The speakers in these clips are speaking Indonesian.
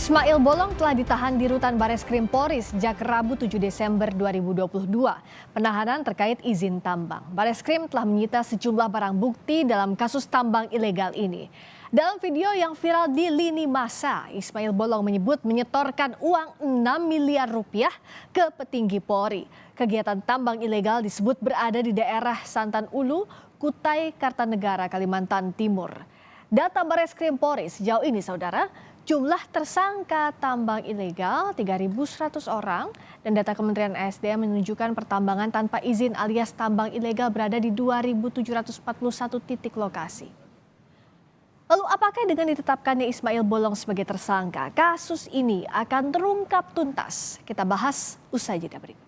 Ismail Bolong telah ditahan di Rutan Bareskrim Polri sejak Rabu 7 Desember 2022. Penahanan terkait izin tambang. Bareskrim telah menyita sejumlah barang bukti dalam kasus tambang ilegal ini. Dalam video yang viral di lini masa, Ismail Bolong menyebut menyetorkan uang 6 miliar rupiah ke petinggi Polri. Kegiatan tambang ilegal disebut berada di daerah Santan Ulu, Kutai Kartanegara, Kalimantan Timur. Data Bareskrim Polri sejauh ini, saudara, jumlah tersangka tambang ilegal 3.100 orang dan data Kementerian SDM menunjukkan pertambangan tanpa izin alias tambang ilegal berada di 2.741 titik lokasi. Lalu apakah dengan ditetapkannya Ismail Bolong sebagai tersangka, kasus ini akan terungkap tuntas? Kita bahas usai jeda berikut.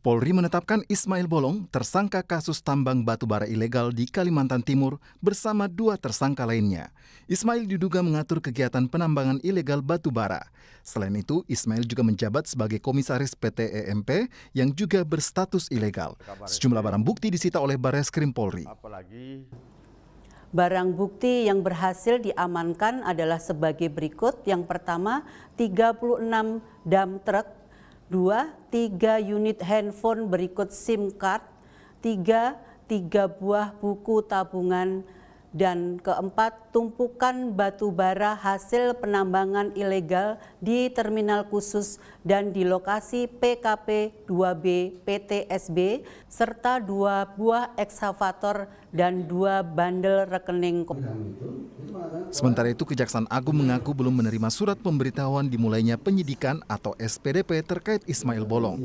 Polri menetapkan Ismail Bolong tersangka kasus tambang batubara ilegal di Kalimantan Timur bersama 2 tersangka lainnya. Ismail diduga mengatur kegiatan penambangan ilegal batubara. Selain itu, Ismail juga menjabat sebagai komisaris PT EMP yang juga berstatus ilegal. Sejumlah barang bukti disita oleh Bareskrim Polri. Barang bukti yang berhasil diamankan adalah sebagai berikut. Yang pertama, 36 dam truk. 3 unit handphone berikut SIM card, 3 buah buku tabungan, dan keempat, tumpukan batu bara hasil penambangan ilegal di terminal khusus dan di lokasi PKP 2B PTSB, serta 2 buah ekskavator dan 2 bandel rekening. Sementara itu, Kejaksaan Agung mengaku belum menerima surat pemberitahuan dimulainya penyidikan atau SPDP terkait Ismail Bolong.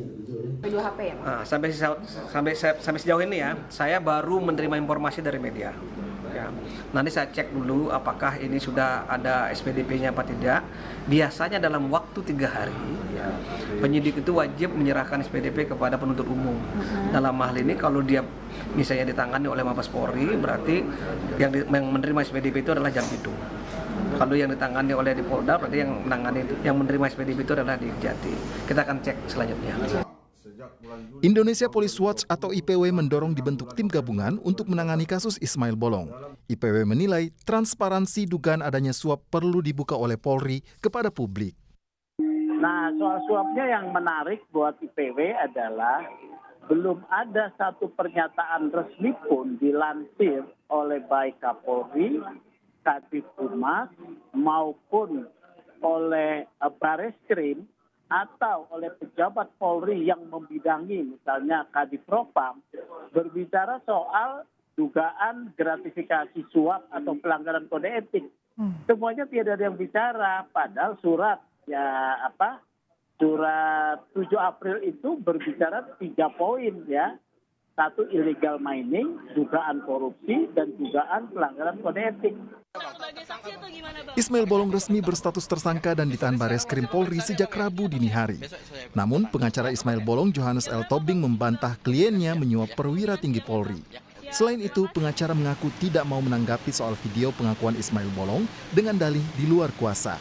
Sampai sejauh ini ya, saya baru menerima informasi dari media. Ya. Nanti saya cek dulu apakah ini sudah ada SPDP-nya apa tidak. Biasanya dalam waktu 3 hari, ya, penyidik itu wajib menyerahkan SPDP kepada penuntut umum. Dalam hal ini kalau dia misalnya ditangani oleh Mabes Polri, berarti yang menerima SPDP itu adalah Jampitung. Kalau yang ditangani oleh di Polda, berarti yang menerima SPDP itu adalah di Jati. Kita akan cek selanjutnya. Indonesia Police Watch atau IPW mendorong dibentuk tim gabungan untuk menangani kasus Ismail Bolong. IPW menilai transparansi dugaan adanya suap perlu dibuka oleh Polri kepada publik. Nah, soal suapnya yang menarik buat IPW adalah belum ada satu pernyataan resmi pun dilansir oleh baik Kapolri, Kadif Humas maupun oleh Bareskrim atau oleh pejabat Polri yang membidangi, misalnya Kadif Propam, berbicara soal dugaan gratifikasi suap atau pelanggaran kode etik. Semuanya tidak ada yang bicara, padahal surat 7 April itu berbicara 3 poin ya. 1, illegal mining, dugaan korupsi, dan dugaan pelanggaran kode etik. Ismail Bolong resmi berstatus tersangka dan ditahan Bareskrim Polri sejak Rabu dini hari. Namun, pengacara Ismail Bolong, Johannes L. Tobing, membantah kliennya menyuap perwira tinggi Polri. Selain itu, pengacara mengaku tidak mau menanggapi soal video pengakuan Ismail Bolong dengan dalih di luar kuasa.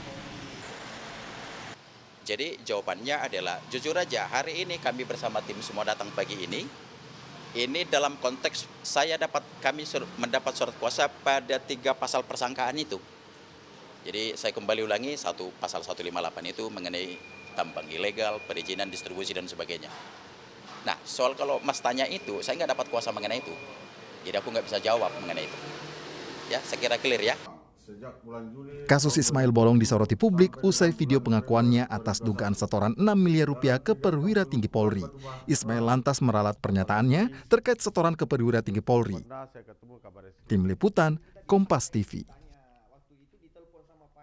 Jadi jawabannya adalah, jujur aja, hari ini kami bersama tim semua datang pagi ini. Ini dalam konteks kami mendapat surat kuasa pada 3 pasal persangkaan itu. Jadi saya kembali ulangi, pasal 158 itu mengenai tambang ilegal, perizinan, distribusi, dan sebagainya. Nah, soal kalau Mas tanya itu, saya nggak dapat kuasa mengenai itu. Jadi aku nggak bisa jawab mengenai itu. Ya, saya kira clear ya. Kasus Ismail Bolong disoroti publik usai video pengakuannya atas dugaan setoran 6 miliar rupiah ke perwira tinggi Polri. Ismail lantas meralat pernyataannya terkait setoran ke perwira tinggi Polri. Tim Liputan, Kompas TV.